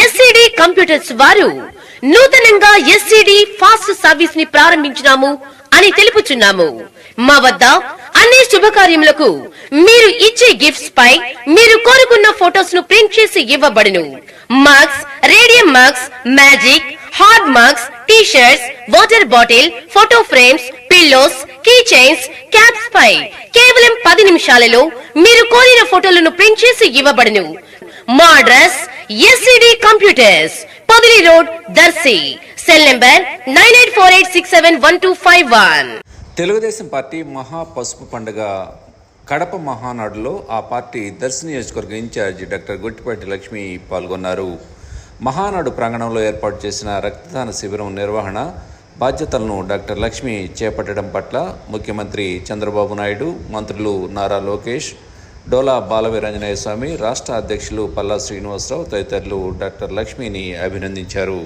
SCD computers వారు నూతనంగా SCD fast service ని ప్రారంభించినాము అని తెలుపుచున్నాము. మా వద్ద అన్ని శుభకార్యములకు మీరు ఇచ్చే గిఫ్ట్స్ పై మీరు కోరుకున్న ఫోటోస్ ను ప్రింట్ చేసి ఇవ్వబడును. Mugs, radium mugs, magic, hard mugs, T shirts, water bottle, photo frames, pillows, key chains, caps పై కేవలం 10 నిమిషాలలో మీరు కోరిన ఫోటోలను ప్రింట్ చేసి ఇవ్వబడును. మా address SCD computers, Podili road, Darsi. Cell number 9848671251. Telugu Desam party మహా పసుపు పండుగ కడప మహానాడులో ఆ పార్టీ దర్శి నియోజకవర్గ ఇన్ఛార్జి డాక్టర్ గుట్టిపాటి లక్ష్మి పాల్గొన్నారు. మహానాడు ప్రాంగణంలో ఏర్పాటు చేసిన రక్తదాన శిబిరం నిర్వహణ బాధ్యతలను డాక్టర్ లక్ష్మి చేపట్టడం పట్ల ముఖ్యమంత్రి చంద్రబాబు నాయుడు, మంత్రులు నారా లోకేష్, డోలా బాలవీరాంజనేయ స్వామి, రాష్ట్ర అధ్యక్షులు పల్లా శ్రీనివాసరావు తదితరులు డాక్టర్ లక్ష్మిని అభినందించారు.